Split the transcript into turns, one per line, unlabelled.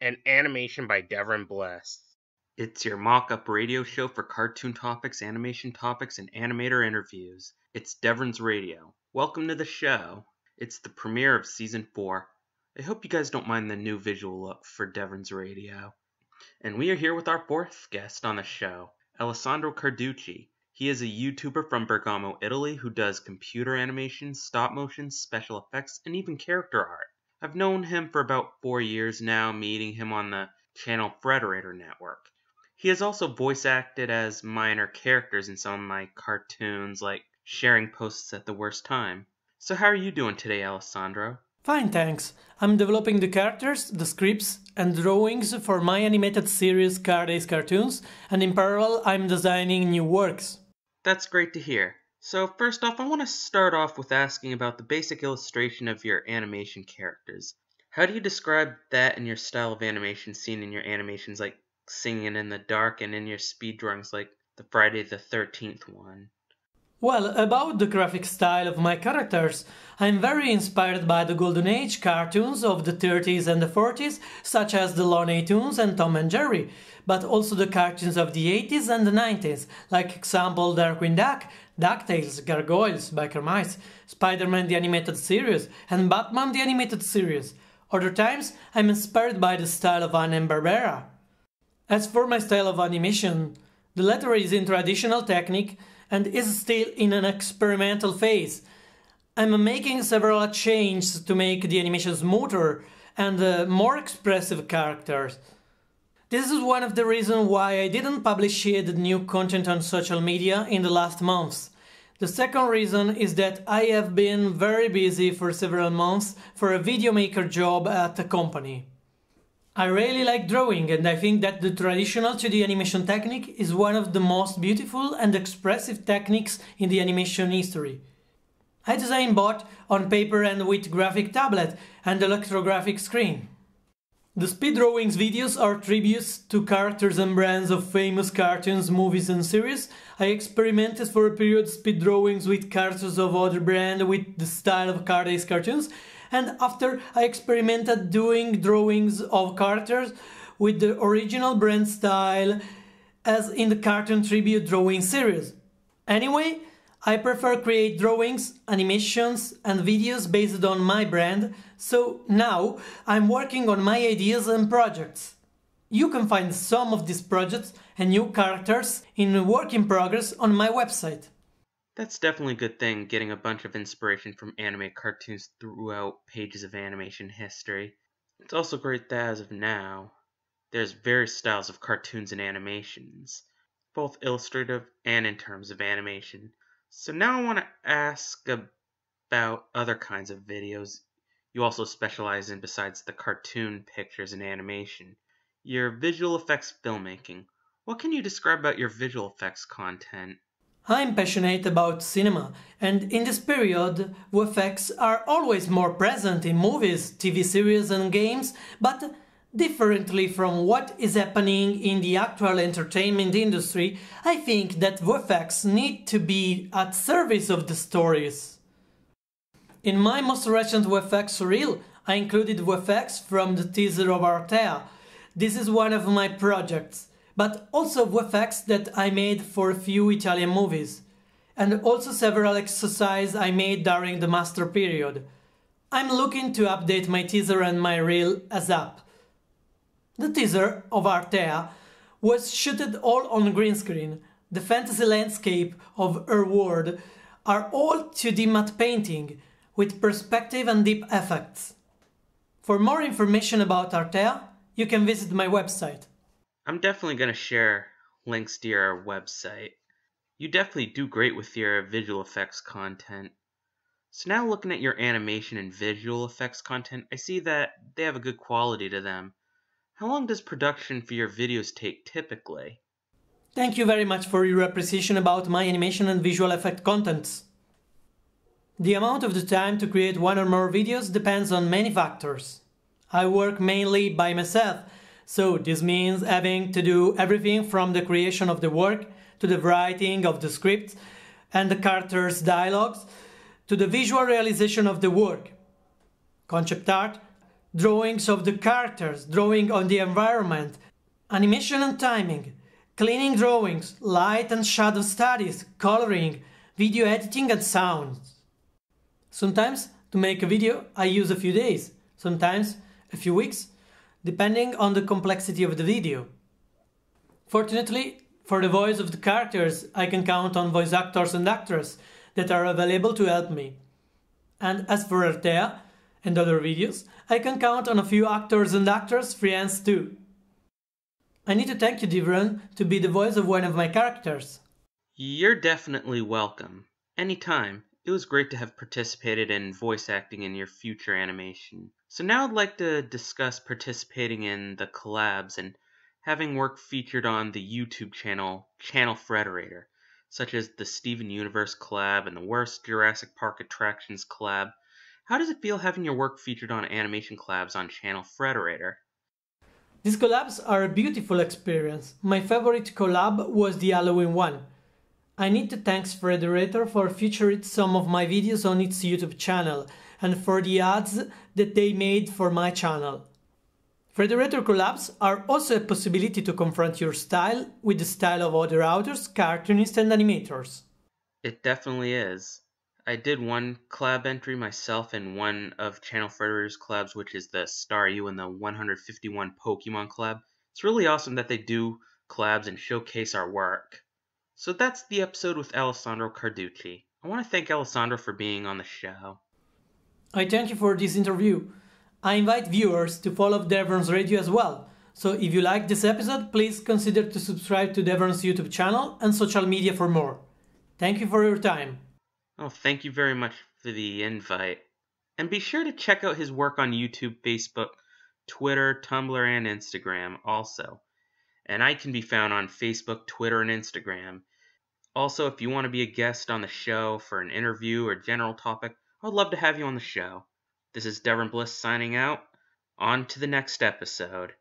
and animation by Devron Bliss.
It's your mock-up radio show for cartoon topics, animation topics, and animator interviews. It's Devron's Radio. Welcome to the show. It's the premiere of Season 4. I hope you guys don't mind the new visual look for Devron's Radio. And we are here with our fourth guest on the show, Alessandro Carducci. He is a YouTuber from Bergamo, Italy, who does computer animation, stop motion, special effects, and even character art. I've known him for about 4 years now, meeting him on the channel Frederator Network. He has also voice acted as minor characters in some of my cartoons, like sharing posts at the worst time. So how are you doing today, Alessandro?
Fine, thanks. I'm developing the characters, the scripts, and drawings for my animated series Cardeis Cartoons, and in parallel I'm designing new works.
That's great to hear. So first off, I want to start off with asking about the basic illustration of your animation characters. How do you describe that in your style of animation seen in your animations like Singing in the Dark and in your speed drawings like the Friday the 13th one?
Well, about the graphic style of my characters, I'm very inspired by the Golden Age cartoons of the 30s and the 40s, such as the Looney Tunes and Tom and Jerry, but also the cartoons of the 80s and the 90s, like example Darkwing Duck, DuckTales, Gargoyles, Biker Mice, Spider-Man the Animated Series, and Batman the Animated Series. Other times, I'm inspired by the style of Hanna-Barbera. As for my style of animation, the latter is in traditional technique and is still in an experimental phase. I'm making several changes to make the animation smoother and more expressive characters. This is one of the reasons why I didn't publish yet new content on social media in the last months. The second reason is that I have been very busy for several months for a video maker job at a company. I really like drawing, and I think that the traditional 2D animation technique is one of the most beautiful and expressive techniques in the animation history. I design both on paper and with graphic tablet and electrographic screen. The speed drawings videos are tributes to characters and brands of famous cartoons, movies and series. I experimented for a period speed drawings with characters of other brands with the style of Cardeis cartoons, and after I experimented doing drawings of characters with the original brand style as in the cartoon tribute drawing series. Anyway, I prefer create drawings, animations and videos based on my brand, so now I'm working on my ideas and projects. You can find some of these projects and new characters in work in progress on my website.
That's definitely a good thing, getting a bunch of inspiration from anime cartoons throughout pages of animation history. It's also great that as of now, there's various styles of cartoons and animations, both illustrative and in terms of animation. So now I want to ask about other kinds of videos you also specialize in besides the cartoon pictures and animation. Your visual effects filmmaking. What can you describe about your visual effects content?
I'm passionate about cinema, and in this period, VFX are always more present in movies, TV series and games, but differently from what is happening in the actual entertainment industry, I think that VFX need to be at service of the stories. In my most recent VFX reel, I included VFX from the teaser of Artea. This is one of my projects, but also VFX that I made for a few Italian movies, and also several exercises I made during the master period. I'm looking to update my teaser and my reel ASAP. The teaser of Artea was shot all on green screen. The fantasy landscape of her world are all 2D matte painting, with perspective and deep effects. For more information about Artea, you can visit my website.
I'm definitely going to share links to your website. You definitely do great with your visual effects content. So now looking at your animation and visual effects content, I see that they have a good quality to them. How long does production for your videos take typically?
Thank you very much for your appreciation about my animation and visual effect contents. The amount of the time to create one or more videos depends on many factors. I work mainly by myself, so this means having to do everything from the creation of the work to the writing of the script and the characters' dialogues to the visual realization of the work, concept art, drawings of the characters, drawing on the environment, animation and timing, cleaning drawings, light and shadow studies, coloring, video editing and sounds. Sometimes to make a video I use a few days, sometimes a few weeks, depending on the complexity of the video. Fortunately, for the voice of the characters, I can count on voice actors and actresses that are available to help me. And as for Artea and other videos, I can count on a few actors and actresses freelance too. I need to thank you, Devron, to be the voice of one of my characters.
You're definitely welcome. Anytime. It was great to have participated in voice acting in your future animation. So now I'd like to discuss participating in the collabs and having work featured on the YouTube channel Frederator, such as the Steven Universe collab and the Worst Jurassic Park Attractions collab. How does it feel having your work featured on animation collabs on channel Frederator?
These collabs are a beautiful experience. My favorite collab was the Halloween one. I need to thank Frederator for featuring some of my videos on its YouTube channel and for the ads that they made for my channel. Frederator collabs are also a possibility to confront your style with the style of other authors, cartoonists and animators.
It definitely is. I did one collab entry myself in one of Channel Frederator's collabs, which is the Star U and the 151 Pokemon collab. It's really awesome that they do collabs and showcase our work. So that's the episode with Alessandro Carducci. I want to thank Alessandro for being on the show.
I thank you for this interview. I invite viewers to follow Devron's Radio as well. So if you like this episode, please consider to subscribe to Devron's YouTube channel and social media for more. Thank you for your time.
Oh, thank you very much for the invite. And be sure to check out his work on YouTube, Facebook, Twitter, Tumblr, and Instagram also. And I can be found on Facebook, Twitter, and Instagram. Also, if you want to be a guest on the show for an interview or general topic, I would love to have you on the show. This is Devron Bliss signing out. On to the next episode.